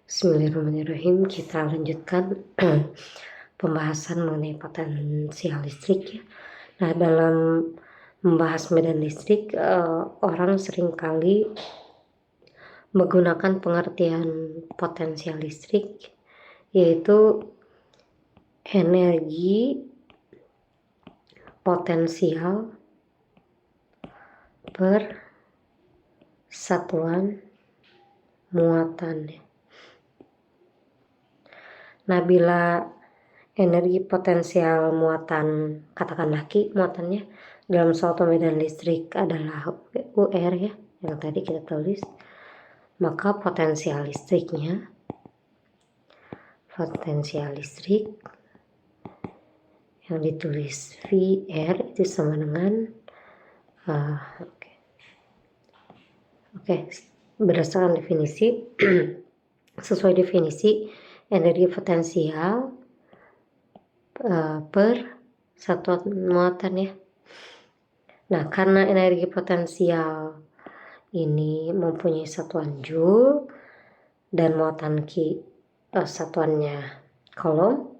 Bismillahirrahmanirrahim. Kita lanjutkan pembahasan mengenai potensial listrik ya. Nah, dalam membahas medan listrik, orang seringkali menggunakan pengertian potensial listrik, yaitu energi potensial per satuan muatan. Nah, bila energi potensial muatan, katakanlah Q muatannya dalam suatu medan listrik adalah UR ya, yang tadi kita tulis, maka potensial listrik yang ditulis VR itu sama dengan berdasarkan definisi sesuai definisi energi potensial per satuan muatan ya. Nah, karena energi potensial ini mempunyai satuan joule dan muatan Q satuannya coulomb,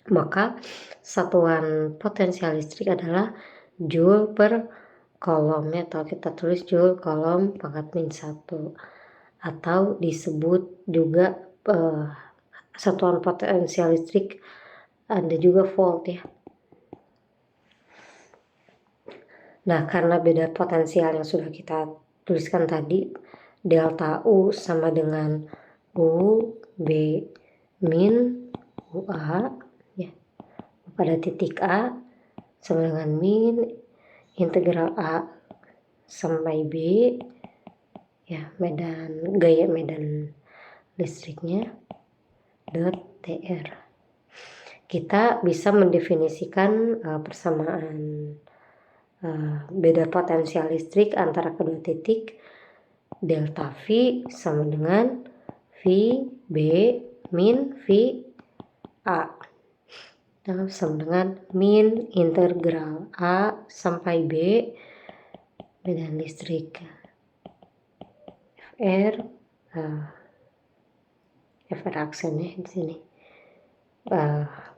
maka satuan potensial listrik adalah joule per coulomb ya, atau kita tulis joule coulomb pangkat -1, atau disebut juga satuan potensial listrik ada juga volt ya. Nah, karena beda potensial yang sudah kita tuliskan tadi, delta U sama dengan U B min UA ya, pada titik A sama dengan min integral A sampai B ya, gaya medan listriknya dot TR. Kita bisa mendefinisikan persamaan beda potensial listrik antara kedua titik, delta V sama dengan V B min V A, sama dengan min integral A sampai B medan listrik FR aksen ya di sini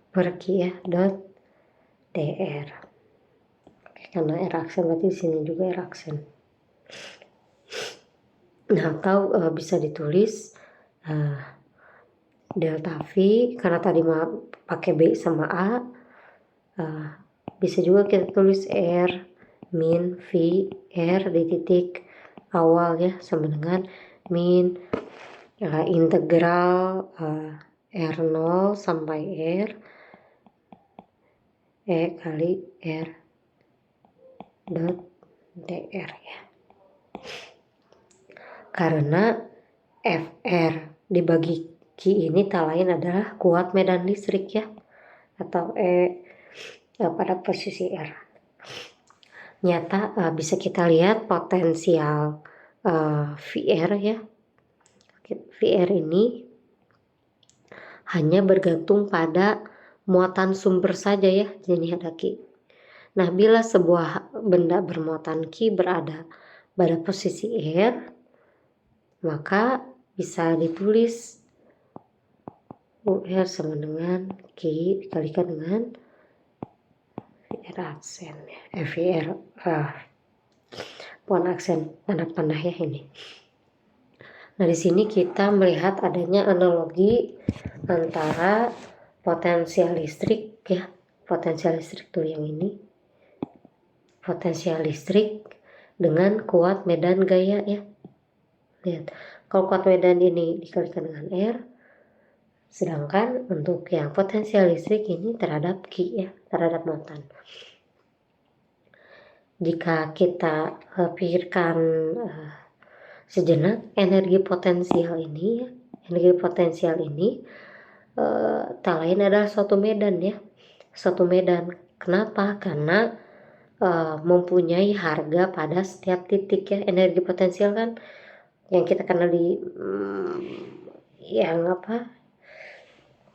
per Q ya dot DR. Karena R aksen berarti di sini juga R aksen. Nah, atau bisa ditulis delta V karena tadi pakai B sama A, bisa juga kita tulis R min V R di titik awal ya, sama dengan min integral R0 sampai R E kali R dot DR ya. Karena FR dibagi Q ini tak lain adalah kuat medan listrik ya, atau E pada posisi R. Nyata bisa kita lihat potensial VR ya. VR ini hanya bergantung pada muatan sumber saja ya, jadi ada Q. Nah, bila sebuah benda bermuatan Q berada pada posisi R, maka bisa ditulis UR sama dengan Q dikalikan dengan VR aksen ya, VR pohon aksen tanda panah ya ini. Nah, di sini kita melihat adanya analogi antara potensial listrik ya, potensial listrik tuh yang ini, potensial listrik dengan kuat medan gaya ya. Lihat, kalau kuat medan ini dikalikan dengan R, sedangkan untuk yang potensial listrik ini terhadap Q ya, terhadap muatan. Jika kita pikirkan sejenak, energi potensial ini tak lain adalah suatu medan ya, suatu medan. Kenapa? Karena mempunyai harga pada setiap titik ya. Energi potensial kan yang kita kenal di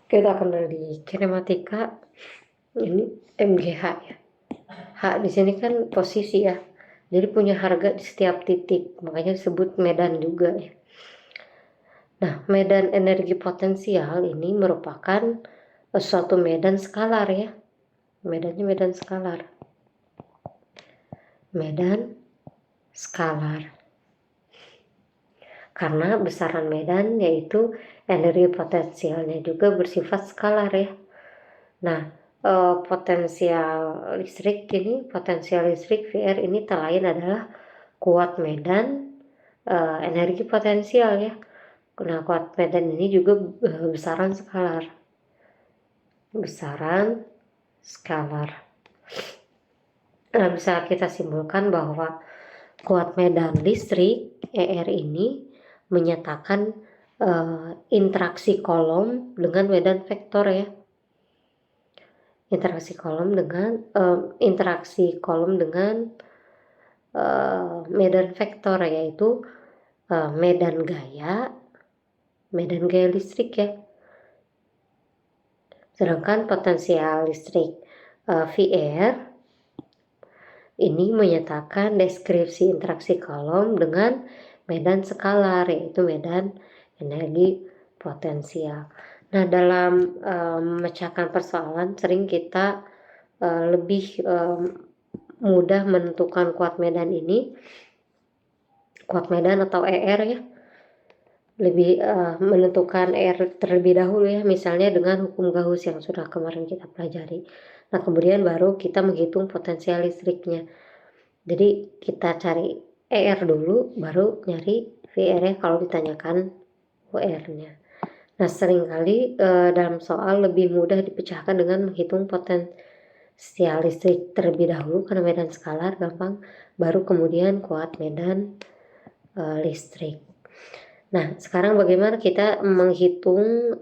kita kenal di kinematika ini MGH ya. H di sini kan posisi ya, jadi punya harga di setiap titik, makanya disebut medan juga ya. Nah, medan energi potensial ini merupakan suatu medan skalar ya. Medannya medan skalar. Medan skalar. Karena besaran medan yaitu energi potensialnya juga bersifat skalar ya. Nah, potensial listrik VR ini tak lain adalah kuat medan energi potensial ya. Nah, kuat medan ini juga besaran skalar. Besaran skalar. Nah, bisa kita simpulkan bahwa kuat medan listrik ER ini menyatakan interaksi kolom dengan medan vektor ya. Interaksi kolom dengan medan vektor, yaitu medan gaya listrik ya. Sedangkan potensial listrik VR ini menyatakan deskripsi interaksi kolom dengan medan skalar, yaitu medan energi potensial. Nah, dalam memecahkan persoalan sering kita lebih mudah menentukan kuat medan atau ER ya, lebih menentukan ER terlebih dahulu ya, misalnya dengan hukum Gauss yang sudah kemarin kita pelajari. Nah, kemudian baru kita menghitung potensial listriknya. Jadi kita cari ER dulu, baru nyari VR-nya kalau ditanyakan UR-nya. Nah, seringkali dalam soal lebih mudah dipecahkan dengan menghitung potensial listrik terlebih dahulu karena medan skalar gampang, baru kemudian kuat medan listrik. Nah, sekarang bagaimana kita menghitung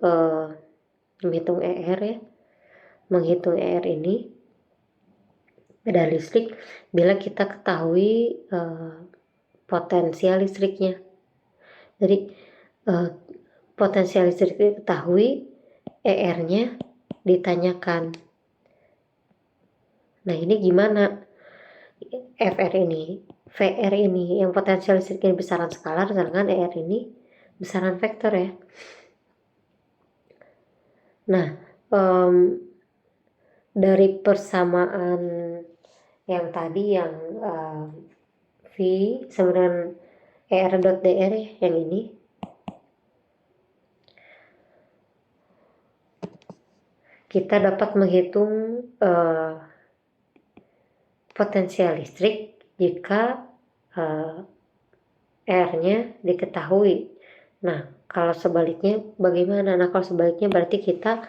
ER ya? Menghitung ER ini medan listrik bila kita ketahui potensial listriknya. Jadi potensial listrik diketahui, ER-nya ditanyakan. Nah, ini gimana? VR ini yang potensial listriknya besaran skalar, sedangkan ER ini besaran vektor ya. Nah, dari persamaan yang tadi yang V sama dengan ER.dr ya, yang ini kita dapat menghitung potensial listrik jika R-nya diketahui. Nah, kalau sebaliknya bagaimana? Nah, kalau sebaliknya berarti kita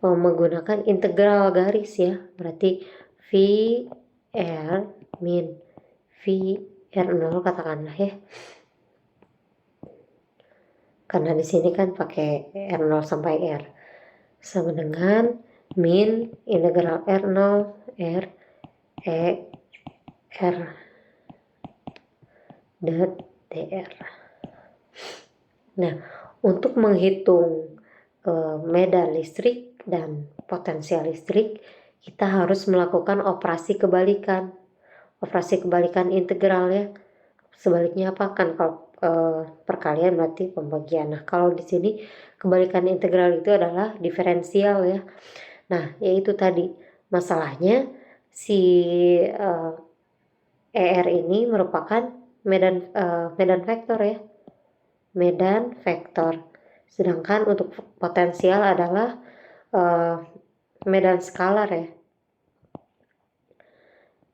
menggunakan integral garis ya. Berarti V R min V R0 katakanlah ya. Karena di sini kan pakai R0 sampai R. Sama dengan min integral R0 R E R dr. Nah, untuk menghitung medan listrik dan potensial listrik, kita harus melakukan operasi kebalikan. Operasi kebalikan integral ya. Sebaliknya apa kan? Kalau perkalian berarti pembagian. Nah, kalau di sini kebalikan integral itu adalah diferensial ya. Nah, yaitu tadi masalahnya si ER ini merupakan medan vektor ya. Medan vektor. Sedangkan untuk potensial adalah medan skalar ya.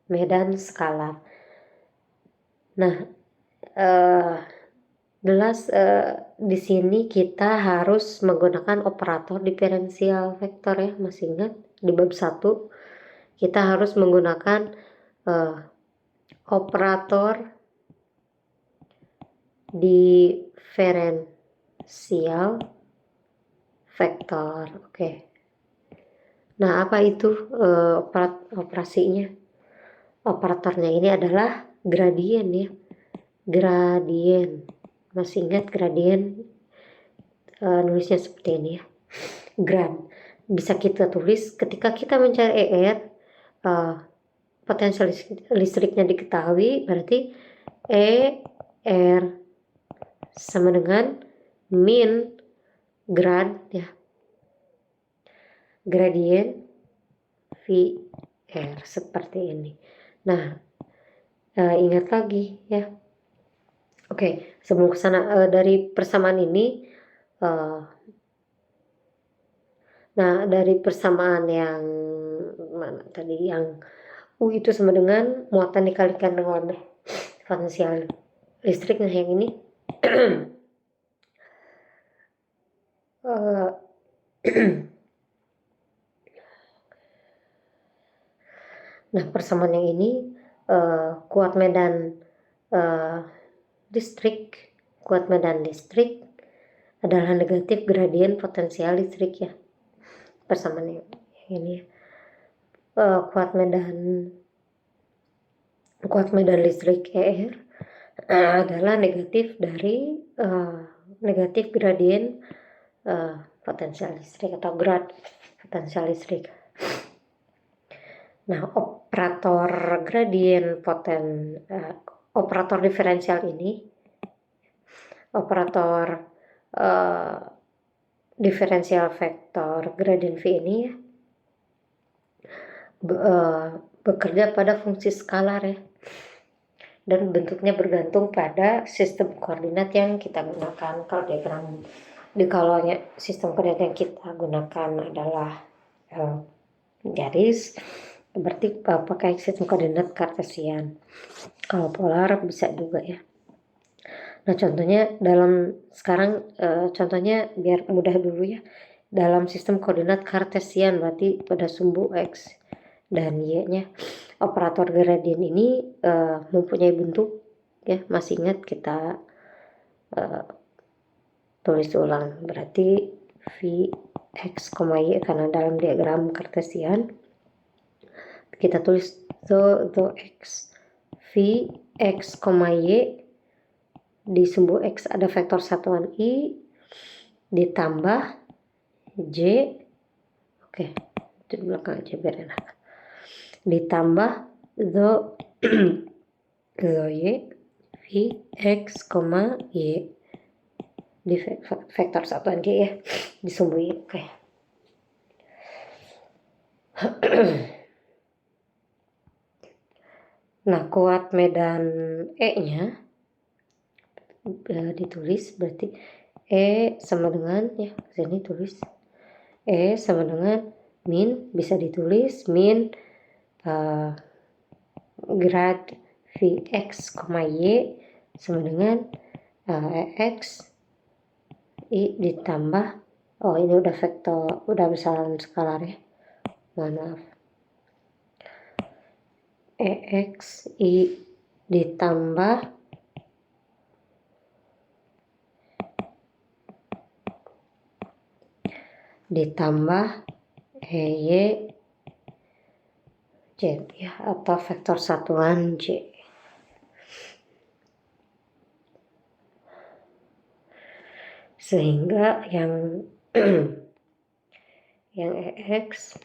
Medan skalar. Nah, jelas di sini kita harus menggunakan operator diferensial vektor ya. Masih ingat di bab 1 kita harus menggunakan operator diferensial vektor. Oke. Nah, apa itu operasinya? Operatornya ini adalah gradien ya. Gradien. Masih ingat gradien? Nulisnya seperti ini ya. Grad. Bisa kita tulis ketika kita mencari ER, potensial listriknya diketahui, berarti ER sama dengan min grad ya, gradien VR seperti ini. Nah, ingat lagi ya. Oke, sebelum kesana dari persamaan ini, nah dari persamaan yang mana tadi, yang U itu sama dengan muatan dikalikan dengan potensial listriknya yang ini. Nah, persamaan yang ini kuat medan listrik adalah negatif gradien potensial listrik ya. Persamaan yang ini kuat medan listrik ER adalah negatif dari negatif gradien potensial listrik atau grad potensial listrik. Nah, operator diferensial ini, operator diferensial vektor gradien V ini ya, bekerja pada fungsi skalar ya, dan bentuknya bergantung pada sistem koordinat yang kita gunakan. Kalau diagram sistem koordinat yang kita gunakan adalah garis, berarti pakai sistem koordinat kartesian. Kalau polar bisa juga ya. Nah, contohnya contohnya biar mudah dulu ya. Dalam sistem koordinat kartesian berarti pada sumbu X dan Y-nya, operator gradien ini mempunyai bentuk ya, masih ingat kita tulis ulang, berarti V X, Y, karena dalam diagram kartesian kita tulis the X, V X, Y, di sumbu X ada vektor satuan I ditambah J, oke, itu di belakang aja biar enak, ditambah the Y, V X, Y di vektor satuan J ya, di sumbu I. Oke. Nah, kuat medan E-nya ditulis berarti E sama dengan ya, sini tulis E sama dengan min, bisa ditulis min grad Vx, Y sama dengan X I ditambah, oh ini udah vektor, udah besaran skalar ya, maaf, X I ditambah EY Z ya, atau vektor satuan J. Sehingga yang yang EX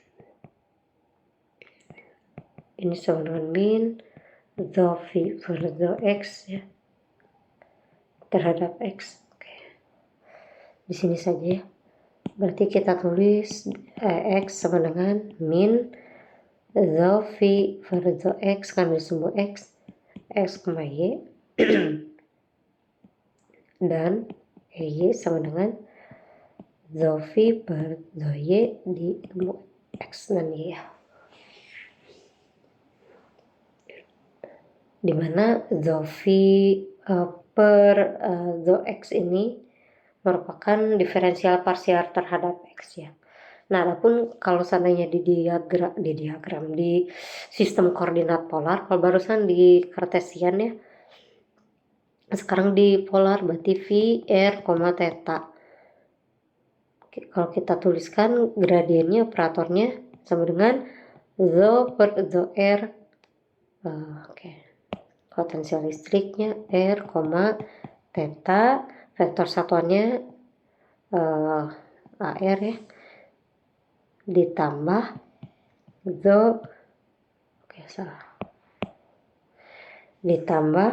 ini sama dengan min the V per the X ya, terhadap X. Oke. Di sini saja ya. Berarti kita tulis X sama dengan min the V per the X, kami sumbu X, Y dan Y sama dengan the V per the Y di X dan Y ya. Dimana the V per the X ini merupakan diferensial parsial terhadap X ya. Nah, adapun kalau seandainya di diagram di sistem koordinat polar, kalau barusan di kartesian ya, sekarang di polar berarti V, R, theta. Oke, kalau kita tuliskan gradiennya, operatornya sama dengan the per the R, oke, potensial listriknya R, theta, vektor satuannya AR ya, ditambah ditambah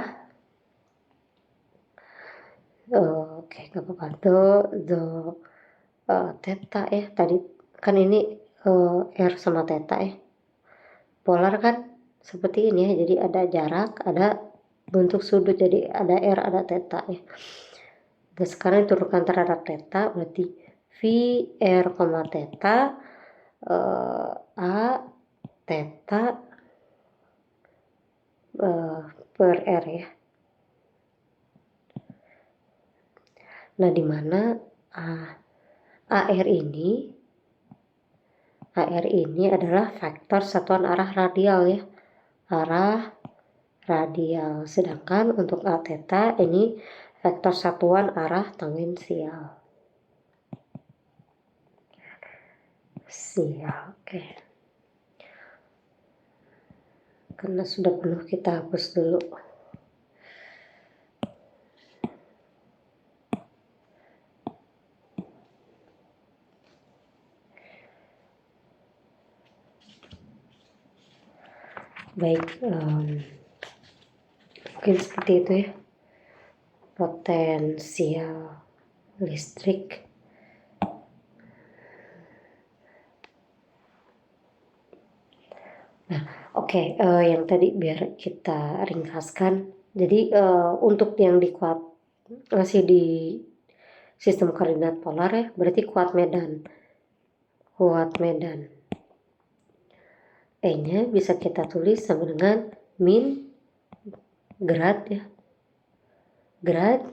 Oke, nggak apa-apa. Do theta ya, tadi kan ini R sama theta ya. Polar kan seperti ini ya, jadi ada jarak, ada bentuk sudut, jadi ada R, ada theta ya. Dan sekarang diturunkan terhadap theta, berarti V R, theta A theta per R ya. Nah, di mana AR ini adalah vektor satuan arah radial ya. Arah radial. Sedangkan untuk A theta ini vektor satuan arah tangensial. Oke. Karena sudah penuh, kita hapus dulu. Baik, mungkin seperti itu ya. Potensial listrik. Nah, oke, yang tadi biar kita ringkaskan. Jadi untuk yang masih di sistem koordinat polar ya, berarti kuat medan. E-nya bisa kita tulis sama dengan min grad ya. Grad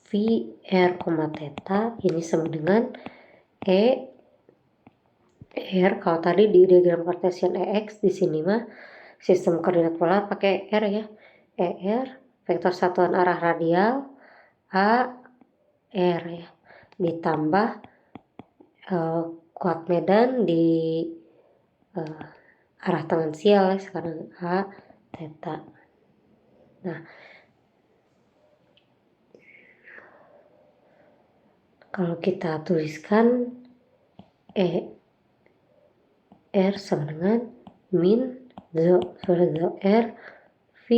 V R, theta ini sama dengan E R. Kalau tadi di diagram Cartesian EX, di sini mah sistem koordinat polar pakai R ya. ER vektor satuan arah radial A R ya, ditambah kuat medan di arah tangensial ya, sekarang A theta. Nah, kalau kita tuliskan R sama dengan min zo R V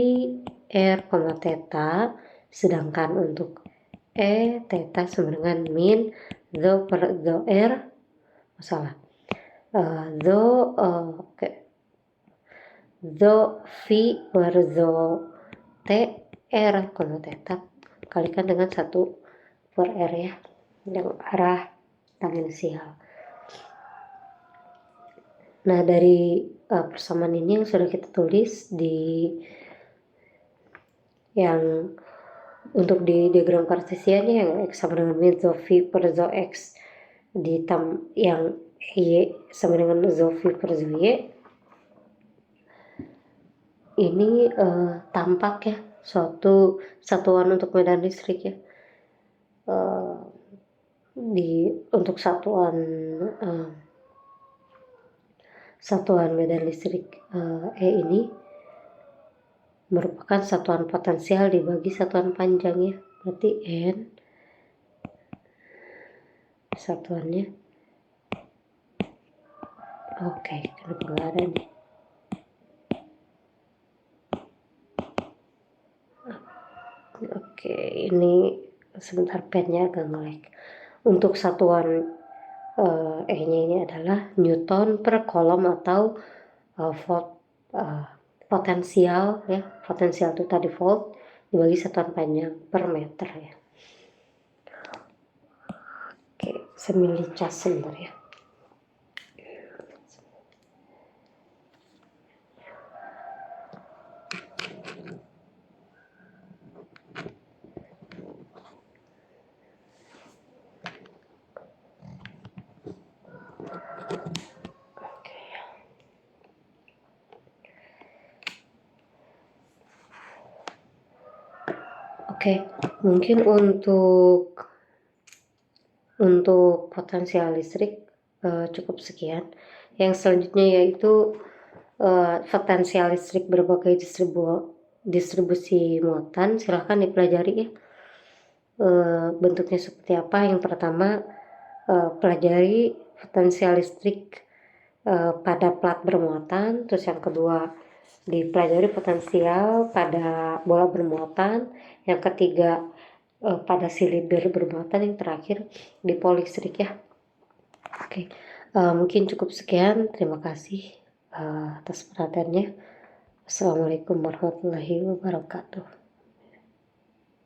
R, theta, sedangkan untuk E theta sama dengan min zo per zo R, zo V per zo T R, theta kalikan dengan 1 per R ya, yang arah tangensial. Nah, dari persamaan ini yang sudah kita tulis di yang untuk di diagram Cartesian yang X sama dengan min zo V per zo X, yang Y sama dengan zo V per zo Y, ini tampak ya suatu satuan untuk medan listrik ya. Untuk satuan medan listrik E ini merupakan satuan potensial dibagi satuan panjang ya, berarti N satuannya. Oke, kenapa nggak ada nih? Oke, ini sebentar pennya agak nge-lag. Untuk satuan E-nya ini adalah Newton per kolom atau volt potensial ya. Potensial itu tadi volt dibagi satuan panjang per meter ya. Oke, sambil dicas sebentar ya. Oke, mungkin untuk potensial listrik cukup sekian. Yang selanjutnya yaitu potensial listrik berbagai distribusi muatan. Silahkan dipelajari ya. Bentuknya seperti apa. Yang pertama, pelajari potensial listrik pada plat bermuatan. Terus yang kedua, dipelajari potensial pada bola bermuatan, yang ketiga pada silinder bermuatan, yang terakhir di polistrik ya. Oke, mungkin cukup sekian. Terima kasih atas perhatiannya. Assalamualaikum warahmatullahi wabarakatuh.